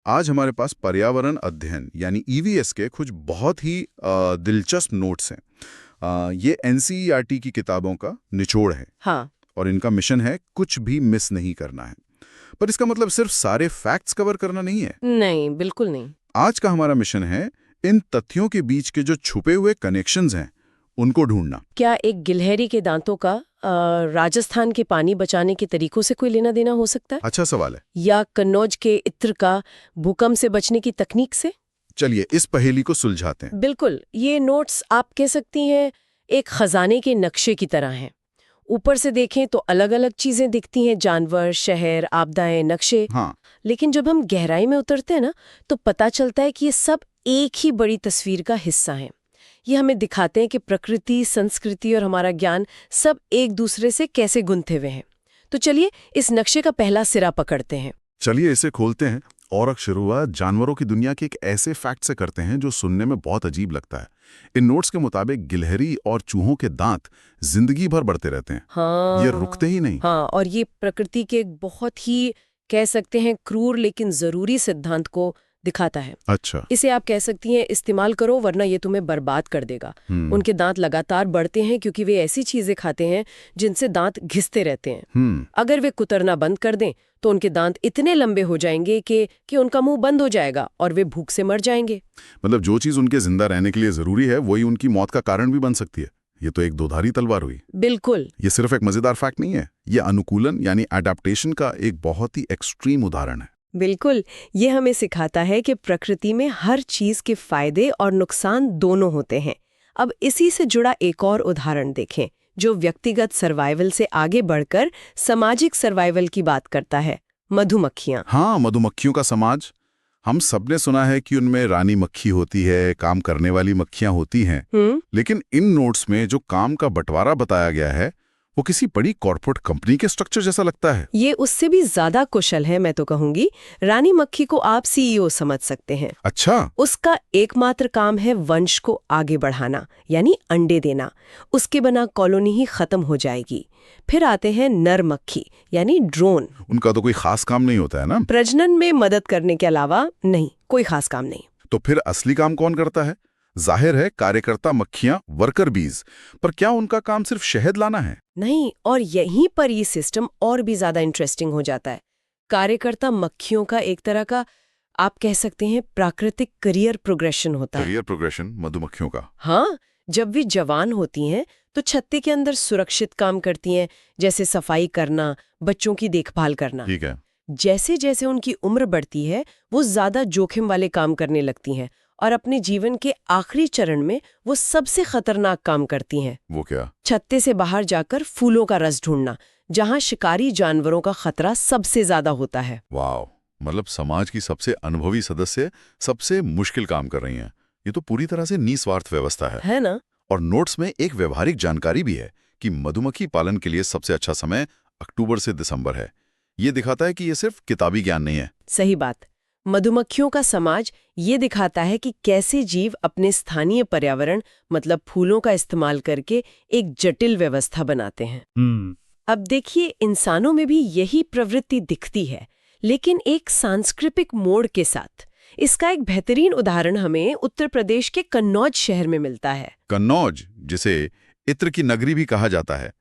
आज हमारे पास पर्यावरण अध्ययन यानी ईवीएस के कुछ बहुत ही दिलचस्प नोट्स हैं। ये एनसीईआरटी की किताबों का निचोड़ है। हाँ। और इनका मिशन है कुछ भी मिस नहीं करना है। पर इसका मतलब सिर्फ सारे फैक्ट्स कवर करना नहीं है। नहीं, बिल्कुल नहीं। आज का हमारा मिशन है इन तथ्यों के बीच के जो छुपे हुए कनेक्शंस हैं उनको ढूंढना। क्या एक गिलहरी के दांतों का राजस्थान के पानी बचाने के तरीकों से कोई लेना देना हो सकता है? अच्छा सवाल है। या कन्नौज के इत्र का भूकंप से बचने की तकनीक से? चलिए इस पहेली को सुलझाते हैं। बिल्कुल। ये नोट्स आप कह सकती हैं एक खजाने के नक्शे की तरह हैं। ऊपर से देखें तो अलग अलग चीजें दिखती हैं, जानवर, शहर, आपदाएं, नक्शे। हाँ। लेकिन जब हम गहराई में उतरते हैं ना, तो पता चलता है कि ये सब एक ही बड़ी तस्वीर का हिस्सा हैं। ये हमें दिखाते हैं कि प्रकृति, संस्कृति और हमारा ज्ञान सब एक दूसरे से कैसे गुंथे हुए हैं। तो चलिए इस नक्शे का पहला सिरा पकड़ते हैं। चलिए इसे खोलते हैं और शुरुआत जानवरों की दुनिया के एक ऐसे फैक्ट से करते हैं जो सुनने में बहुत अजीब लगता है। इन नोट्स के मुताबिक गिलहरी और चूहों के दांत जिंदगी भर बढ़ते रहते हैं। हाँ, ये रुकते ही नहीं। हाँ, और ये प्रकृति के एक बहुत ही कह सकते हैं क्रूर लेकिन जरूरी सिद्धांत को दिखाता है। अच्छा। इसे आप कह सकती हैं इस्तेमाल करो वरना ये तुम्हें बर्बाद कर देगा। उनके दांत लगातार बढ़ते हैं क्योंकि वे ऐसी चीजें खाते हैं जिनसे दांत घिसते रहते हैं। अगर वे कुतरना बंद कर दें तो उनके दांत इतने लंबे हो जाएंगे कि उनका मुंह बंद हो जाएगा और वे भूख से मर जाएंगे। मतलब जो चीज उनके जिंदा रहने के लिए जरूरी है वही उनकी मौत का कारण भी बन सकती है। ये तो एक दोधारी तलवार हुई। बिल्कुल। ये सिर्फ एक मजेदार फैक्ट नहीं है, ये अनुकूलन यानी एडेप्टेशन का एक बहुत ही एक्सट्रीम उदाहरण है। बिल्कुल। ये हमें सिखाता है कि प्रकृति में हर चीज के फायदे और नुकसान दोनों होते हैं। अब इसी से जुड़ा एक और उदाहरण देखें जो व्यक्तिगत सर्वाइवल से आगे बढ़कर सामाजिक सर्वाइवल की बात करता है। मधुमक्खियां। हाँ, मधुमक्खियों का समाज। हम सबने सुना है कि उनमें रानी मक्खी होती है, काम करने वाली मक्खियां होती हैं। लेकिन इन नोट्स में जो काम का बंटवारा बताया गया है वो किसी बड़ी कॉर्पोरेट कंपनी के स्ट्रक्चर जैसा लगता है। ये उससे भी ज्यादा कुशल है। मैं तो कहूंगी रानी मक्खी को आप सीईओ समझ सकते हैं। अच्छा। उसका एकमात्र काम है वंश को आगे बढ़ाना, यानी अंडे देना। उसके बिना कॉलोनी ही खत्म हो जाएगी। फिर आते हैं नर मक्खी यानी ड्रोन। उनका तो कोई खास काम नहीं होता है ना? प्रजनन में मदद करने के अलावा नहीं, कोई खास काम नहीं। तो फिर असली काम कौन करता है? जाहिर है कार्यकर्ता मक्खियां, वर्कर बीज। पर क्या उनका काम सिर्फ शहद लाना है? नहीं, और यहीं पर ये सिस्टम और भी ज्यादा इंटरेस्टिंग हो जाता है। कार्यकर्ता मक्खियों का एक तरह का आप कह सकते हैं प्राकृतिक करियर प्रोग्रेशन होता है। करियर प्रोग्रेशन मधुमक्खियों का? हाँ, जब वे जवान होती हैं तो छत्ते के अंदर सुरक्षित काम करती हैं, जैसे सफाई करना, बच्चों की देखभाल करना। ठीक है। जैसे जैसे उनकी उम्र बढ़ती है वो ज्यादा जोखिम वाले काम करने लगती हैं और अपने जीवन के आखिरी चरण में वो सबसे खतरनाक काम करती हैं। वो क्या? छत्ते से बाहर जाकर फूलों का रस ढूंढना, जहां शिकारी जानवरों का खतरा सबसे ज्यादा होता है। वाह, मतलब समाज की सबसे अनुभवी सदस्य सबसे मुश्किल काम कर रही हैं। ये तो पूरी तरह से निस्वार्थ व्यवस्था है ना? और नोट्स में एक व्यवहारिक जानकारी भी है कि मधुमक्खी पालन के लिए सबसे अच्छा समय अक्टूबर से दिसंबर है। ये दिखाता है कि ये सिर्फ किताबी ज्ञान नहीं है। सही बात। मधुमक्खियों का समाज ये दिखाता है कि कैसे जीव अपने स्थानीय पर्यावरण मतलब फूलों का इस्तेमाल करके एक जटिल व्यवस्था बनाते हैं। अब देखिए इंसानों में भी यही प्रवृत्ति दिखती है, लेकिन एक सांस्कृतिक मोड़ के साथ। इसका एक बेहतरीन उदाहरण हमें उत्तर प्रदेश के कन्नौज शहर में मिलता है। कन्नौज, जिसे इत्र की नगरी भी कहा जाता है,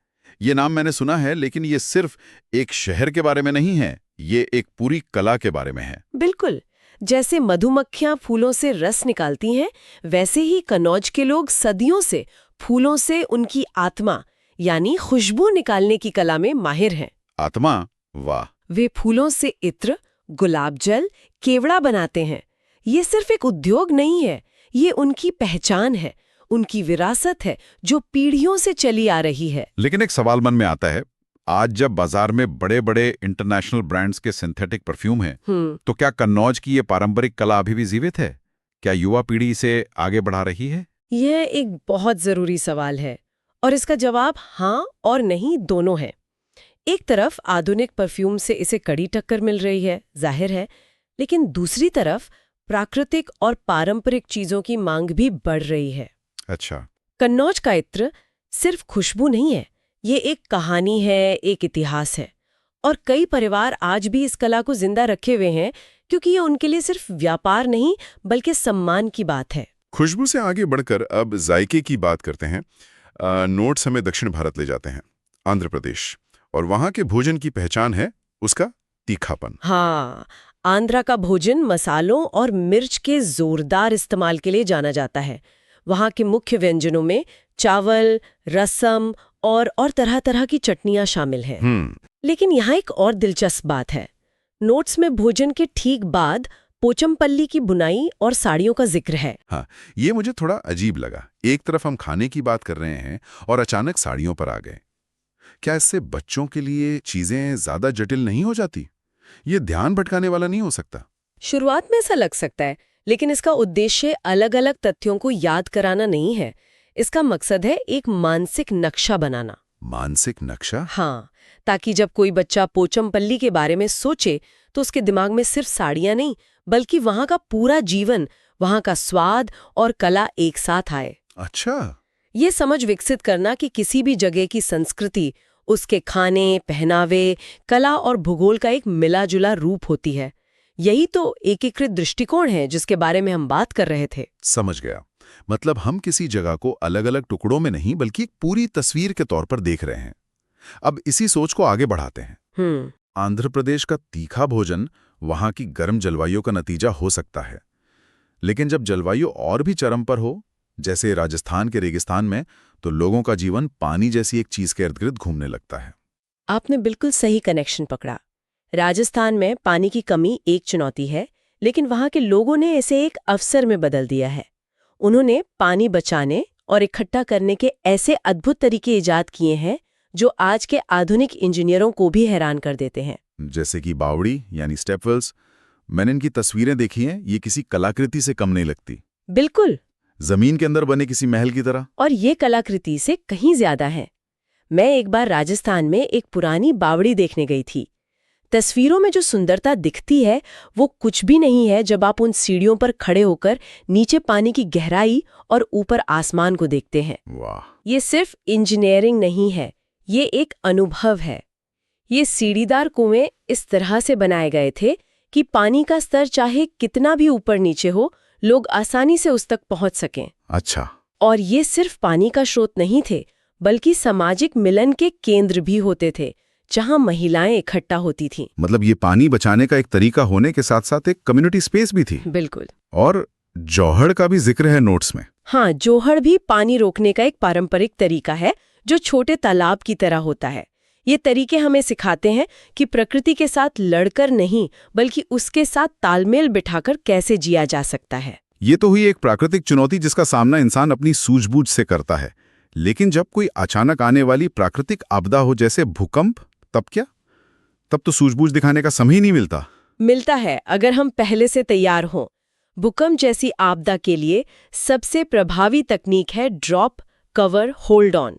ये नाम मैंने सुना है, लेकिन ये सिर्फ एक शहर के बारे में नहीं है, ये एक पूरी कला के बारे में है। बिल्कुल। जैसे मधुमक्खियां फूलों से रस निकालती हैं, वैसे ही कन्नौज के लोग सदियों से फूलों से उनकी आत्मा यानी खुशबू निकालने की कला में माहिर हैं। आत्मा? वाह। वे फूलों से इत्र, गुलाब जल, केवड़ा बनाते हैं। ये सिर्फ एक उद्योग नहीं है, ये उनकी पहचान है, उनकी विरासत है जो पीढ़ियों से चली आ रही है। लेकिन एक सवाल मन में आता है, आज जब बाजार में बड़े बड़े इंटरनेशनल ब्रांड्स के सिंथेटिक परफ्यूम हैं, तो क्या कन्नौज की ये पारंपरिक कला अभी भी जीवित है? क्या युवा पीढ़ी इसे आगे बढ़ा रही है? यह एक बहुत जरूरी सवाल है और इसका जवाब हाँ और नहीं दोनों है। एक तरफ आधुनिक परफ्यूम से इसे कड़ी टक्कर मिल रही है, जाहिर है, लेकिन दूसरी तरफ प्राकृतिक और पारंपरिक चीजों की मांग भी बढ़ रही है। अच्छा। कन्नौज का इत्र सिर्फ खुशबू नहीं है, ये एक कहानी है, एक इतिहास है। और कई परिवार आज भी इस कला को जिंदा रखे हुए हैं, क्योंकि ये उनके लिए सिर्फ व्यापार नहीं बल्कि सम्मान की बात है। खुशबू से आगे बढ़कर अब जायके की बात करते हैं। नोट्स हमें दक्षिण भारत ले जाते हैं, आंध्र प्रदेश, और वहाँ के भोजन की पहचान है उसका तीखापन। हाँ, आंध्रा का भोजन मसालों और मिर्च के जोरदार इस्तेमाल के लिए जाना जाता है। वहाँ के मुख्य व्यंजनों में चावल, रसम और तरह तरह की चटनियाँ शामिल हैं। लेकिन यहाँ एक और दिलचस्प बात है। नोट्स में भोजन के ठीक बाद पोचमपल्ली की बुनाई और साड़ियों का जिक्र है। हाँ, ये मुझे थोड़ा अजीब लगा। एक तरफ हम खाने की बात कर रहे हैं और अचानक साड़ियों पर आ गए। क्या इससे बच्चों के लिए चीजें ज्यादा जटिल नहीं हो जाती? ये ध्यान भटकाने वाला नहीं हो सकता? शुरुआत में ऐसा लग सकता है, लेकिन इसका उद्देश्य अलग-अलग तथ्यों को याद कराना नहीं है। इसका मकसद है एक मानसिक नक्शा बनाना। मानसिक नक्शा? हाँ, ताकि जब कोई बच्चा पोचमपल्ली के बारे में सोचे तो उसके दिमाग में सिर्फ साड़ियाँ नहीं बल्कि वहाँ का पूरा जीवन, वहाँ का स्वाद और कला एक साथ आए। अच्छा, ये समझ विकसित करना कि किसी भी जगह की संस्कृति उसके खाने, पहनावे, कला और भूगोल का एक मिला-जुला रूप होती है। यही तो एकीकृत दृष्टिकोण है जिसके बारे में हम बात कर रहे थे। समझ गया। मतलब हम किसी जगह को अलग अलग टुकड़ों में नहीं बल्कि एक पूरी तस्वीर के तौर पर देख रहे हैं। अब इसी सोच को आगे बढ़ाते हैं। आंध्र प्रदेश का तीखा भोजन वहां की गर्म जलवायु का नतीजा हो सकता है, लेकिन जब जलवायु और भी चरम पर हो, जैसे राजस्थान के रेगिस्तान में, तो लोगों का जीवन पानी जैसी एक चीज के इर्द-गिर्द घूमने लगता है। आपने बिल्कुल सही कनेक्शन पकड़ा। राजस्थान में पानी की कमी एक चुनौती है, लेकिन वहां के लोगों ने इसे एक अवसर में बदल दिया है। उन्होंने पानी बचाने और इकट्ठा करने के ऐसे अद्भुत तरीके इजाद किए हैं जो आज के आधुनिक इंजीनियरों को भी हैरान कर देते हैं। जैसे कि बावड़ी यानी स्टेपवेल्स। मैंने इनकी तस्वीरें देखी हैं, ये किसी कलाकृति से कम नहीं लगती। बिल्कुल, जमीन के अंदर बने किसी महल की तरह। और ये कलाकृति से कहीं ज्यादा है। मैं एक बार राजस्थान में एक पुरानी बावड़ी देखने गई थी। तस्वीरों में जो सुंदरता दिखती है वो कुछ भी नहीं है जब आप उन सीढ़ियों पर खड़े होकर नीचे पानी की गहराई और ऊपर आसमान को देखते हैं। वाह! ये सिर्फ इंजीनियरिंग नहीं है, ये एक अनुभव है। ये सीढ़ीदार कुएं इस तरह से बनाए गए थे कि पानी का स्तर चाहे कितना भी ऊपर नीचे हो, लोग आसानी से उस तक पहुंच सकें। अच्छा। और ये सिर्फ पानी का स्रोत नहीं थे, बल्कि सामाजिक मिलन के केंद्र भी होते थे, जहां महिलाएं इकट्ठा होती थीं। मतलब ये पानी बचाने का एक तरीका होने के साथ साथ एक कम्युनिटी स्पेस भी थी। बिल्कुल। और जौहड़ का भी जिक्र है नोट्स में। हाँ, जौहड़ भी पानी रोकने का एक पारंपरिक तरीका है जो छोटे तालाब की तरह होता है। ये तरीके हमें सिखाते हैं कि प्रकृति के साथ लड़कर नहीं बल्कि उसके साथ तालमेल बिठाकर कैसे जिया जा सकता है। ये तो हुई एक प्राकृतिक चुनौती जिसका सामना इंसान अपनी सूझबूझ से करता है। लेकिन जब कोई अचानक आने वाली प्राकृतिक आपदा हो जैसे भूकंप, तब क्या? तब तो सूझबूझ दिखाने का समय ही नहीं मिलता। मिलता है अगर हम पहले से तैयार हों। भूकंप जैसी आपदा के लिए सबसे प्रभावी तकनीक है ड्रॉप, कवर, होल्ड ऑन।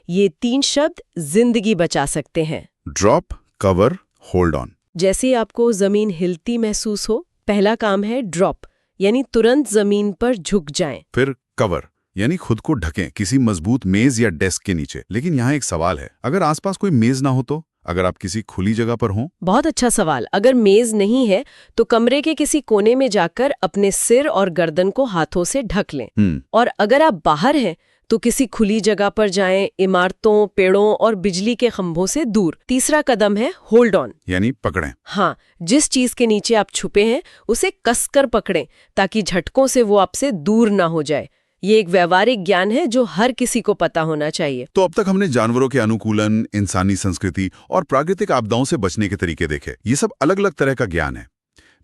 ये 3 शब्द जिंदगी बचा सकते हैं। Drop, cover, hold on. जैसे आपको जमीन हिलती महसूस हो, पहला काम है ड्रॉप, यानी तुरंत जमीन पर झुक जाएं। फिर कवर, यानी खुद को ढकें किसी मजबूत मेज या डेस्क के नीचे। लेकिन यहाँ एक सवाल है, अगर आसपास कोई मेज ना हो तो? अगर आप किसी खुली जगह पर हों? बहुत अच्छा सवाल। अगर मेज नहीं है तो कमरे के किसी कोने में जाकर अपने सिर और गर्दन को हाथों से ढक लें। और अगर आप बाहर हैं तो किसी खुली जगह पर जाएं, इमारतों, पेड़ों और बिजली के खंभों से दूर। तीसरा कदम है होल्ड ऑन, यानी पकड़ें। हाँ, जिस चीज के नीचे आप छुपे हैं उसे कसकर पकड़ें ताकि झटकों से वो आपसे दूर ना हो जाए। ये एक व्यवहारिक ज्ञान है जो हर किसी को पता होना चाहिए। तो अब तक हमने जानवरों के अनुकूलन, इंसानी संस्कृति और प्राकृतिक आपदाओं से बचने के तरीके देखे। ये सब अलग अलग तरह का ज्ञान है,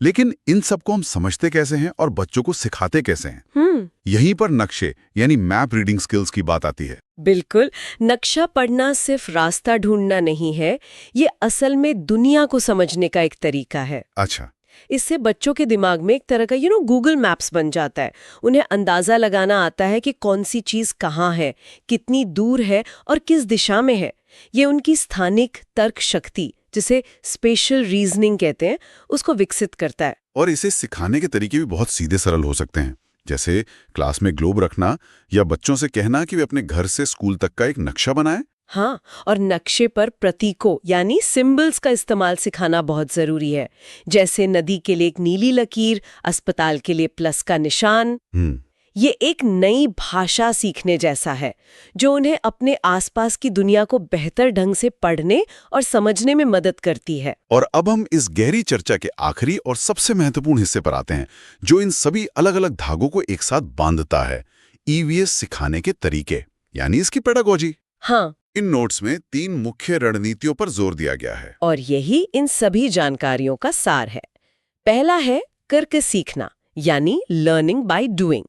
लेकिन इन सबको हम समझते कैसे हैं और बच्चों को सिखाते कैसे हैं? यहीं पर नक्शे यानी मैप रीडिंग स्किल्स की बात आती है। बिल्कुल, नक्शा पढ़ना सिर्फ रास्ता ढूंढना नहीं है, ये असल में दुनिया को समझने का एक तरीका है। अच्छा। इससे बच्चों के दिमाग में एक तरह का गूगल मैप्स बन जाता है। उन्हें अंदाजा लगाना आता है कि कौन सी चीज कहाँ है, कितनी दूर है और किस दिशा में है। ये उनकी स्थानिक तर्क शक्ति, जिसे स्पेशल रीजनिंग कहते हैं, उसको विकसित करता है। और इसे सिखाने के तरीके भी बहुत सीधे सरल हो सकते हैं, जैसे क्लास में ग्लोब रखना या बच्चों से कहना कि वे अपने घर से स्कूल तक का एक नक्शा बनाएं। हाँ, और नक्शे पर प्रतीकों यानी सिंबल्स का इस्तेमाल सिखाना बहुत जरूरी है। जैसे नदी के लिए एक नीली लकीर, अस्पताल के लिए प्लस का निशान। ये एक नई भाषा सीखने जैसा है जो उन्हें अपने आसपास की दुनिया को बेहतर ढंग से पढ़ने और समझने में मदद करती है। और अब हम इस गहरी चर्चा के आखिरी और सबसे महत्वपूर्ण हिस्से पर आते हैं, जो इन सभी अलग-अलग धागों को एक साथ बांधता है, ईवीएस सिखाने के तरीके, यानी इसकी पेडागोजी। हाँ, इन नोट्स में 3 मुख्य रणनीतियों पर जोर दिया गया है। और यही इन सभी जानकारियों का सार है। पहला है करके सीखना, यानी लर्निंग बाय डूइंग।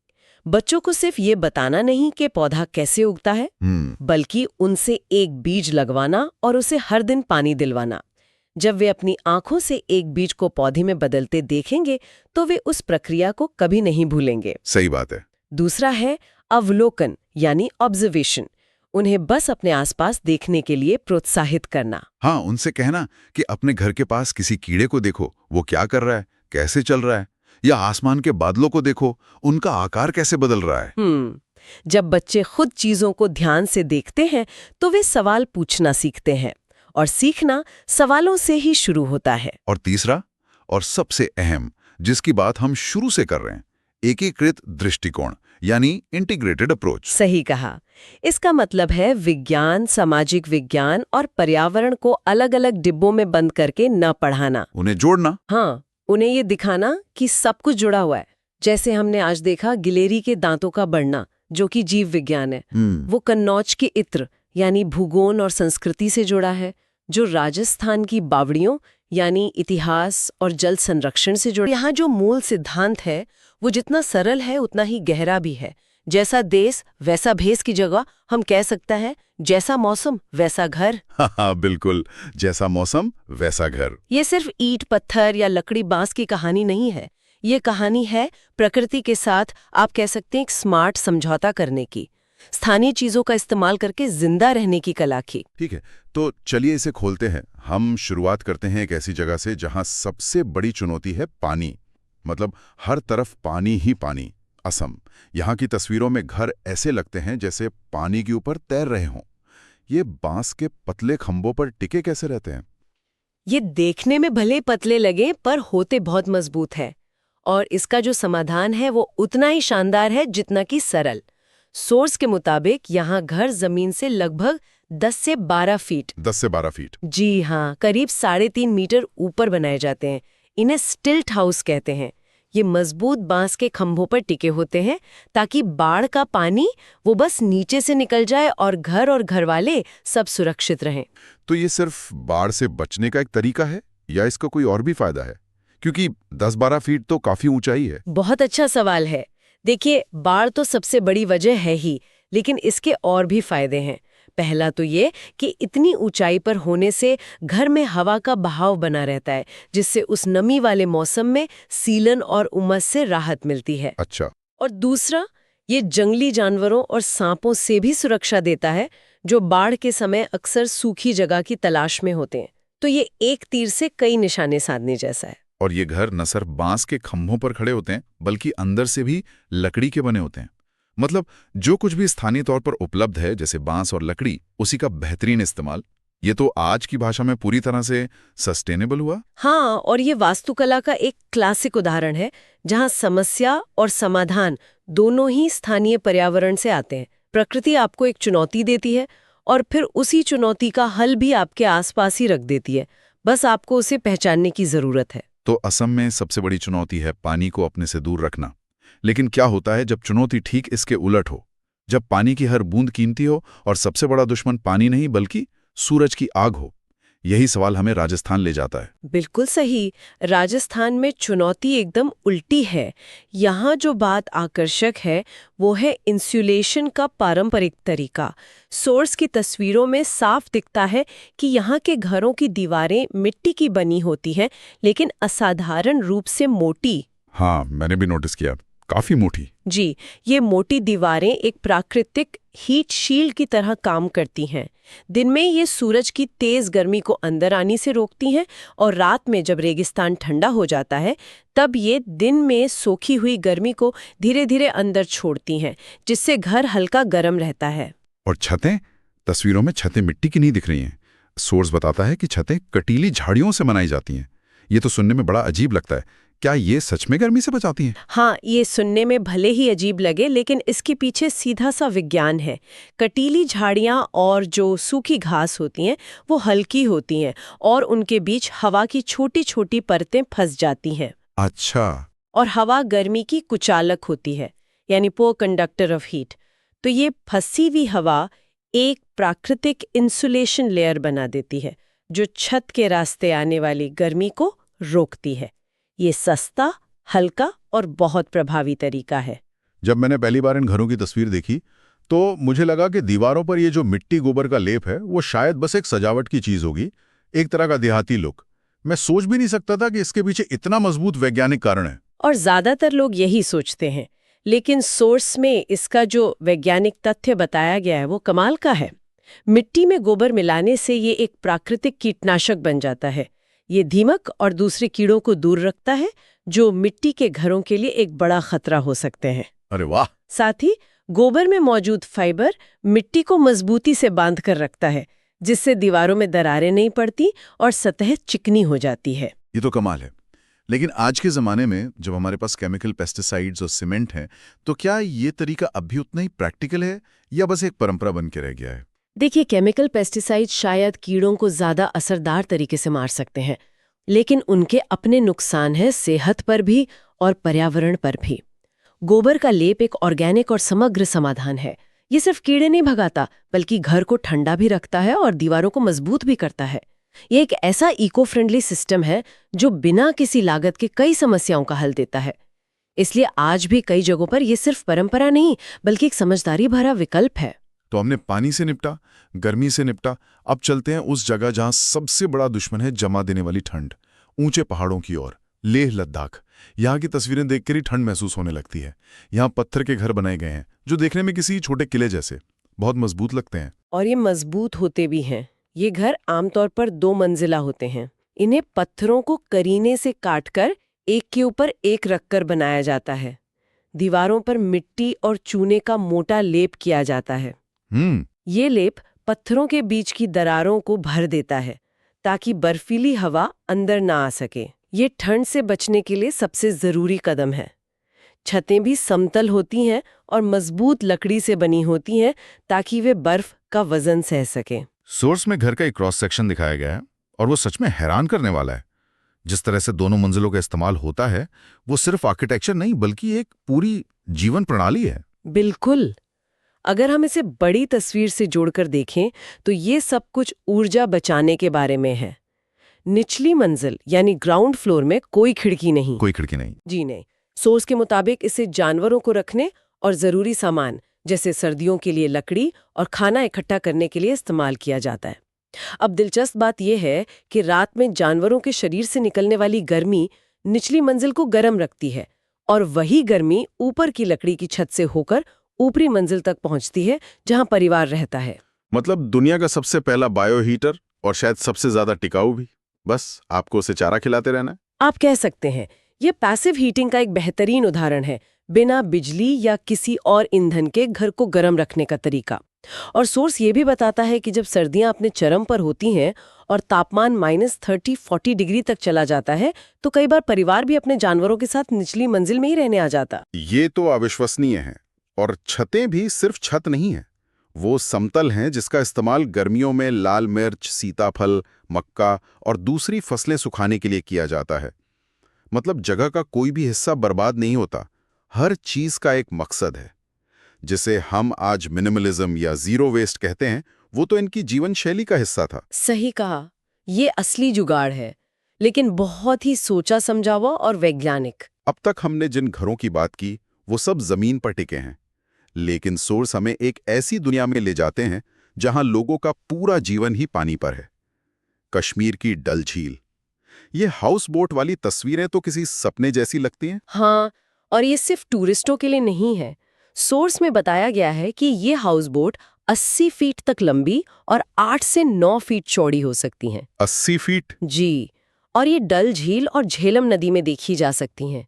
बच्चों को सिर्फ ये बताना नहीं कि पौधा कैसे उगता है, बल्कि उनसे एक बीज लगवाना और उसे हर दिन पानी दिलवाना। जब वे अपनी आंखों से एक बीज को पौधे में बदलते देखेंगे तो वे उस प्रक्रिया को कभी नहीं भूलेंगे। सही बात है। दूसरा है अवलोकन, यानी ऑब्जर्वेशन। उन्हें बस अपने आसपास देखने के लिए प्रोत्साहित करना। हाँ, उनसे कहना कि अपने घर के पास किसी कीड़े को देखो, वो क्या कर रहा है, कैसे चल रहा है, या आसमान के बादलों को देखो, उनका आकार कैसे बदल रहा है। जब बच्चे खुद चीजों को ध्यान से देखते हैं तो वे सवाल पूछना सीखते हैं, और सीखना सवालों से ही शुरू होता है। और तीसरा और सबसे अहम, जिसकी बात हम शुरू से कर रहे हैं, एकीकृत दृष्टिकोण, यानी इंटीग्रेटेड अप्रोच। सही कहा। इसका मतलब है विज्ञान, सामाजिक विज्ञान और पर्यावरण को अलग-अलग डिब्बों में बंद करके न पढ़ाना, उन्हें जोड़ना। हाँ, उन्हें ये दिखाना कि सब कुछ जुड़ा हुआ है। जैसे हमने आज देखा गिलेरी के दांतों का बढ़ना, जो कि जीव विज्ञान है, वो कन्नौज के इत्र यानी भूगोल और संस्कृति से जुड़ा है, जो राजस्थान की बावड़ियों यानी इतिहास और जल संरक्षण से जुड़ा। यहाँ जो मूल सिद्धांत है वो जितना सरल है उतना ही गहरा भी है। जैसा देश वैसा भेष की जगह हम कह सकता है जैसा मौसम वैसा घर। हाँ, बिल्कुल, जैसा मौसम वैसा घर। ये सिर्फ ईंट पत्थर या लकड़ी बांस की कहानी नहीं है। ये कहानी है प्रकृति के साथ, आप कह सकते हैं, एक स्मार्ट समझौता करने की, स्थानीय चीजों का इस्तेमाल करके जिंदा रहने की कला की। ठीक है, तो चलिए इसे खोलते हैं। हम शुरुआत करते हैं एक ऐसी जगह से जहां सबसे बड़ी चुनौती है पानी। मतलब हर तरफ पानी ही पानी। असम। यहाँ की तस्वीरों में घर ऐसे लगते हैं जैसे पानी के ऊपर तैर रहे हों। ये बांस के पतले खंभों पर टिके कैसे रहते हैं? ये देखने में भले पतले लगे पर होते बहुत मजबूत है, और इसका जो समाधान है वो उतना ही शानदार है जितना कि सरल। सोर्स के मुताबिक यहाँ घर जमीन से लगभग 10 से 12 फीट 10 से 12 फीट, जी हाँ, करीब 3.5 मीटर ऊपर बनाए जाते हैं। इन्हें स्टिल्ट हाउस कहते हैं। ये मजबूत बांस के खंभों पर टिके होते हैं ताकि बाढ़ का पानी वो बस नीचे से निकल जाए और घर और घरवाले सब सुरक्षित रहें। तो ये सिर्फ बाढ़ से बचने का एक तरीका है या इसका कोई और भी फायदा है? क्योंकि 10-12 फीट तो काफी ऊंचाई है। बहुत अच्छा सवाल है। देखिए, बाढ़ तो सबसे बड़ी वजह है ही, लेकिन इसके और भी फायदे हैं। पहला तो ये कि इतनी ऊंचाई पर होने से घर में हवा का बहाव बना रहता है, जिससे उस नमी वाले मौसम में सीलन और उमस से राहत मिलती है। अच्छा। और दूसरा, ये जंगली जानवरों और सांपों से भी सुरक्षा देता है, जो बाढ़ के समय अक्सर सूखी जगह की तलाश में होते हैं। तो ये एक तीर से कई निशाने साधने जैसा है। और ये घर न सिर्फ बांस के खंभों पर खड़े होते हैं, बल्कि अंदर से भी लकड़ी के बने होते हैं। मतलब जो कुछ भी स्थानीय तौर पर उपलब्ध है, जैसे बांस और लकड़ी, उसी का बेहतरीन इस्तेमाल। ये तो आज की भाषा में पूरी तरह से सस्टेनेबल हुआ। हाँ, और ये वास्तुकला का एक क्लासिक उदाहरण है, जहाँ समस्या और समाधान दोनों ही स्थानीय पर्यावरण से आते हैं। प्रकृति आपको एक चुनौती देती है और फिर उसी चुनौती का हल भी आपके आसपास ही रख देती है। बस आपको उसे पहचानने की जरूरत है। तो असम में सबसे बड़ी चुनौती है पानी को अपने से दूर रखना। लेकिन क्या होता है जब चुनौती ठीक इसके उलट हो, जब पानी की हर बूंद कीमती हो और सबसे बड़ा दुश्मन पानी नहीं बल्कि सूरज की आग हो? यही सवाल हमें राजस्थान ले जाता है। बिल्कुल सही। राजस्थान में चुनौती एकदम उल्टी है। यहाँ जो बात आकर्षक है वो है इंसुलेशन का पारंपरिक तरीका। सोर्स की तस्वीरों में साफ दिखता है कि यहाँ के घरों की दीवारें मिट्टी की बनी होती हैं, लेकिन असाधारण रूप से मोटी। हाँ, मैंने भी नोटिस किया, काफी मोटी। जी, ये मोटी दीवारें एक प्राकृतिक हीट शील्ड की तरह काम करती हैं। दिन में ये सूरज की तेज गर्मी को अंदर आने से रोकती हैं, और रात में जब रेगिस्तान ठंडा हो जाता है तब ये दिन में सोखी हुई गर्मी को धीरे धीरे अंदर छोड़ती हैं, जिससे घर हल्का गर्म रहता है। और छतें तस्वीरों में छतें मिट्टी की नहीं दिख रही हैं। सोर्स बताता है कि छतें कटीली झाड़ियों से बनाई जाती हैं। ये तो सुनने में बड़ा अजीब लगता है। क्या ये सच में गर्मी से बचाती हैं? हाँ, ये सुनने में भले ही अजीब लगे, लेकिन इसके पीछे सीधा सा विज्ञान है। कटीली झाड़ियाँ और जो सूखी घास होती हैं वो हल्की होती हैं और उनके बीच हवा की छोटी छोटी परतें फंस जाती हैं। अच्छा। और हवा गर्मी की कुचालक होती है, यानी पोर कंडक्टर ऑफ हीट। तो ये फंसी हुई हवा एक प्राकृतिक इंसुलेशन लेयर बना देती है जो छत के रास्ते आने वाली गर्मी को रोकती है। ये सस्ता, हल्का और बहुत प्रभावी तरीका है। जब मैंने पहली बार इन घरों की तस्वीर देखी तो मुझे लगा कि दीवारों पर ये जो मिट्टी गोबर का लेप है वो शायद बस एक सजावट की चीज होगी, एक तरह का देहाती लुक। मैं सोच भी नहीं सकता था कि इसके पीछे इतना मजबूत वैज्ञानिक कारण है। और ज्यादातर लोग यही सोचते हैं, लेकिन सोर्स में इसका जो वैज्ञानिक तथ्य बताया गया है वो कमाल का है। मिट्टी में गोबर मिलाने से ये एक प्राकृतिक कीटनाशक बन जाता है। ये दीमक और दूसरे कीड़ों को दूर रखता है जो मिट्टी के घरों के लिए एक बड़ा खतरा हो सकते हैं। अरे वाह! साथ ही गोबर में मौजूद फाइबर मिट्टी को मजबूती से बांध कर रखता है, जिससे दीवारों में दरारें नहीं पड़ती और सतह चिकनी हो जाती है। ये तो कमाल है। लेकिन आज के ज़माने में जब हमारे पास केमिकल पेस्टिसाइड्स और सीमेंट हैं, तो क्या ये तरीका अब भी उतना ही प्रैक्टिकल है या बस एक परंपरा बन के रह गया है? देखिए, केमिकल पेस्टिसाइड शायद कीड़ों को ज़्यादा असरदार तरीके से मार सकते हैं, लेकिन उनके अपने नुकसान हैं सेहत पर भी और पर्यावरण पर भी। गोबर का लेप एक ऑर्गेनिक और समग्र समाधान है। ये सिर्फ कीड़े नहीं भगाता, बल्कि घर को ठंडा भी रखता है और दीवारों को मजबूत भी करता है। ये एक ऐसा इको फ्रेंडली सिस्टम है जो बिना किसी लागत के कई समस्याओं का हल देता है। इसलिए आज भी कई जगहों पर यह सिर्फ परंपरा नहीं, बल्कि एक समझदारी भरा विकल्प है। तो हमने पानी से निपटा, गर्मी से निपटा, अब चलते हैं उस जगह जहां सबसे बड़ा दुश्मन है जमा देने वाली ठंड, ऊंचे पहाड़ों की ओर, लेह लद्दाख। यहाँ की तस्वीरें देखकर ही ठंड महसूस होने लगती है। यहाँ पत्थर के घर बनाए गए हैं जो देखने में किसी छोटे किले जैसे बहुत मजबूत लगते हैं। और ये मजबूत होते भी हैं। ये घर आमतौर पर 2 मंजिला होते हैं। इन्हें पत्थरों को करीने से काटकर एक के ऊपर एक रखकर बनाया जाता है। दीवारों पर मिट्टी और चूने का मोटा लेप किया जाता है। ये लेप पत्थरों के बीच की दरारों को भर देता है ताकि बर्फीली हवा अंदर ना आ सके। ये ठंड से बचने के लिए सबसे जरूरी कदम है। छतें भी समतल होती हैं और मजबूत लकड़ी से बनी होती हैं ताकि वे बर्फ का वजन सह सके। सोर्स में घर का एक क्रॉस सेक्शन दिखाया गया है और वो सच में हैरान करने वाला है। जिस तरह से दोनों मंजिलों का इस्तेमाल होता है वो सिर्फ आर्किटेक्चर नहीं बल्कि एक पूरी जीवन प्रणाली है। बिल्कुल। अगर हम इसे बड़ी तस्वीर से जोड़कर देखें तो ये सब कुछ ऊर्जा बचाने के बारे में है। निचली मंजिल यानी ग्राउंड फ्लोर में कोई खिड़की नहीं। कोई खिड़की नहीं? जी नहीं। सोर्स के मुताबिक इसे जानवरों को रखने और जरूरी सामान जैसे सर्दियों के लिए लकड़ी और खाना इकट्ठा करने के लिए इस्तेमाल किया जाता है। अब दिलचस्प बात यह है कि रात में जानवरों के शरीर से निकलने वाली गर्मी निचली मंजिल को गर्म रखती है और वही गर्मी ऊपर की लकड़ी की छत से होकर ऊपरी मंजिल तक पहुंचती है जहां परिवार रहता है। मतलब दुनिया का सबसे पहला बायो हीटर और शायद सबसे ज्यादा टिकाऊ भी। बस आपको उसे चारा खिलाते रहना है। आप कह सकते हैं ये पैसिव हीटिंग का एक बेहतरीन उदाहरण है, बिना बिजली या किसी और ईंधन के घर को गर्म रखने का तरीका। और सोर्स ये भी बताता है कि जब सर्दियां अपने चरम पर होती हैं और तापमान -30-40 डिग्री तक चला जाता है तो कई बार परिवार भी अपने जानवरों के साथ निचली मंजिल में ही रहने आ जाता। ये तो अविश्वसनीय है। और छतें भी सिर्फ छत नहीं है, वो समतल हैं जिसका इस्तेमाल गर्मियों में लाल मिर्च, सीताफल, मक्का और दूसरी फसलें सुखाने के लिए किया जाता है। मतलब जगह का कोई भी हिस्सा बर्बाद नहीं होता। हर चीज का एक मकसद है। जिसे हम आज मिनिमलिज्म या जीरो वेस्ट कहते हैं, वो तो इनकी जीवन शैली का हिस्सा था। सही कहा। ये असली जुगाड़ है, लेकिन बहुत ही सोचा समझा हुआ और वैज्ञानिक। अब तक हमने जिन घरों की बात की वो सब जमीन पर टिके हैं, लेकिन सोर्स हमें एक ऐसी दुनिया में ले जाते हैं जहां लोगों का पूरा जीवन ही पानी पर है। कश्मीर की डल झील। ये हाउस बोट वाली तस्वीरें तो किसी सपने जैसी लगती हैं। हाँ, और ये सिर्फ टूरिस्टों के लिए नहीं है। सोर्स में बताया गया है कि ये हाउस बोट 80 फीट तक लंबी और 8 से 9 फीट चौड़ी हो सकती हैं। 80 फीट? जी। और ये डल झील और झेलम नदी में देखी जा सकती हैं।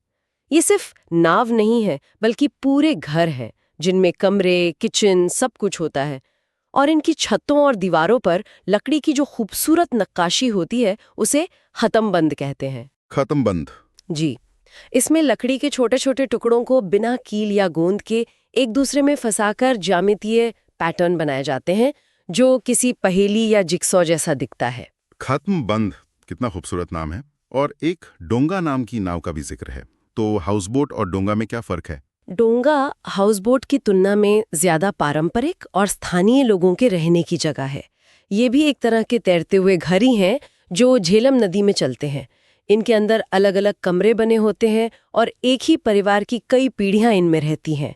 ये सिर्फ नाव नहीं है, बल्कि पूरे घर हैं जिनमें कमरे, किचन सब कुछ होता है। और इनकी छतों और दीवारों पर लकड़ी की जो खूबसूरत नक्काशी होती है उसे खत्मबंद कहते हैं। खत्मबंद। जी, इसमें लकड़ी के छोटे छोटे टुकड़ों को बिना कील या गोंद के एक दूसरे में फंसाकर ज्यामितीय पैटर्न बनाए जाते हैं जो किसी पहेली या जिक्सॉ जैसा दिखता है। खत्मबंद, कितना खूबसूरत नाम है। और एक डोंगा नाम की नाव का भी जिक्र है, तो हाउसबोट और डोंगा में क्या फर्क है? डोंगा हाउसबोट की तुलना में ज्यादा पारंपरिक और स्थानीय लोगों के रहने की जगह है। ये भी एक तरह के तैरते हुए घर ही हैं जो झेलम नदी में चलते हैं। इनके अंदर अलग अलग कमरे बने होते हैं और एक ही परिवार की कई पीढ़ियां इनमें रहती हैं।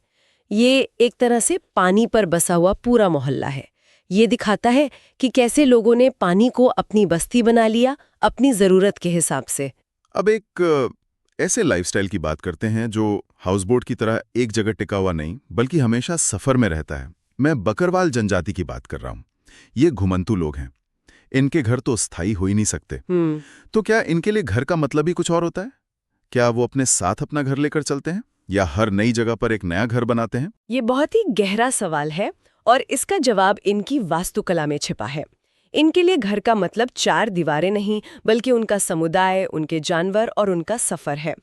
ये एक तरह से पानी पर बसा हुआ पूरा मोहल्ला है। ये दिखाता है कि कैसे लोगों ने पानी को अपनी बस्ती बना लिया, अपनी जरूरत के हिसाब से। अब एक ऐसे लाइफस्टाइल की बात करते हैं जो हाउसबोट की तरह एक जगह टिका हुआ नहीं, बल्कि हमेशा सफर में रहता है। मैं बकरवाल जनजाति की बात कर रहा हूँ। ये घुमंतू लोग हैं। इनके घर तो स्थायी हो ही नहीं सकते। तो क्या इनके लिए घर का मतलब ही कुछ और होता है? क्या वो अपने साथ अपना घर लेकर चलते हैं या हर नई जगह पर एक नया घर बनाते हैं? ये बहुत ही गहरा सवाल है और इसका जवाब इनकी वास्तुकला में छिपा है। इनके लिए घर का मतलब चार दीवारें नहीं, बल्कि उनका समुदाय, उनके जानवर और उनका सफर है।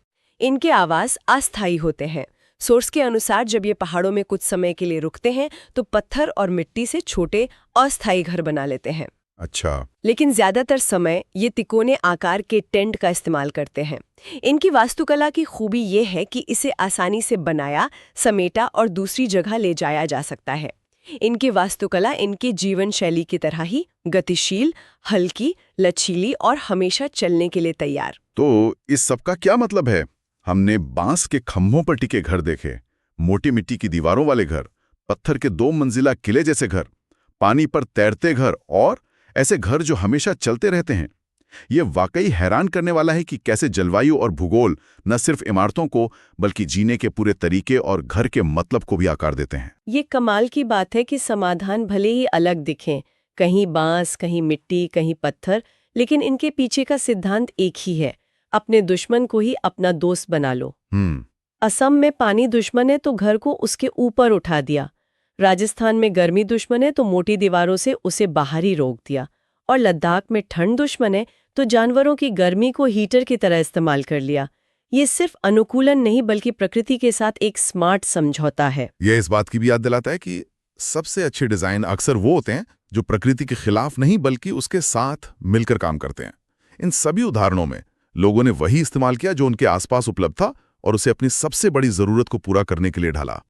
इनके आवास अस्थायी होते हैं। सोर्स के अनुसार जब ये पहाड़ों में कुछ समय के लिए रुकते हैं तो पत्थर और मिट्टी से छोटे अस्थायी घर बना लेते हैं। अच्छा। लेकिन ज्यादातर समय ये तिकोने आकार के टेंट का इस्तेमाल करते हैं। इनकी वास्तुकला की खूबी ये है कि इसे आसानी से बनाया, समेटा और दूसरी जगह ले जाया जा सकता है। इनकी वास्तुकला इनके जीवन शैली की तरह ही गतिशील, हल्की, लचीली और हमेशा चलने के लिए तैयार। तो इस सब का क्या मतलब है? हमने बांस के खंभों पर टिके घर देखे, मोटी मिट्टी की दीवारों वाले घर, पत्थर के 2 मंजिला किले जैसे घर, पानी पर तैरते घर और ऐसे घर जो हमेशा चलते रहते हैं। ये वाकई हैरान करने वाला है कि कैसे जलवायु और भूगोल न सिर्फ इमारतों को बल्कि जीने के पूरे तरीके और घर के मतलब को भी आकार देते हैं। ये कमाल की बात है कि समाधान भले ही अलग दिखें, कहीं बांस, कहीं मिट्टी, कहीं पत्थर, लेकिन इनके पीछे का सिद्धांत एक ही है, अपने दुश्मन को ही अपना दोस्त बना लो। असम में पानी दुश्मन है तो घर को उसके ऊपर उठा दिया। राजस्थान में गर्मी दुश्मन है तो मोटी दीवारों से उसे बाहर ही रोक दिया। और लद्दाख में ठंड दुश्मन है तो जानवरों की गर्मी को हीटर की तरह इस्तेमाल कर लिया। ये सिर्फ अनुकूलन नहीं बल्कि प्रकृति के साथ एक स्मार्ट समझौता है। यह इस बात की भी याद दिलाता है कि सबसे अच्छे डिजाइन अक्सर वो होते हैं जो प्रकृति के खिलाफ नहीं बल्कि उसके साथ मिलकर काम करते हैं। इन सभी उदाहरणों में लोगों ने वही इस्तेमाल किया जो उनके आसपास उपलब्ध था और उसे अपनी सबसे बड़ी जरूरत को पूरा करने के लिए ढाला।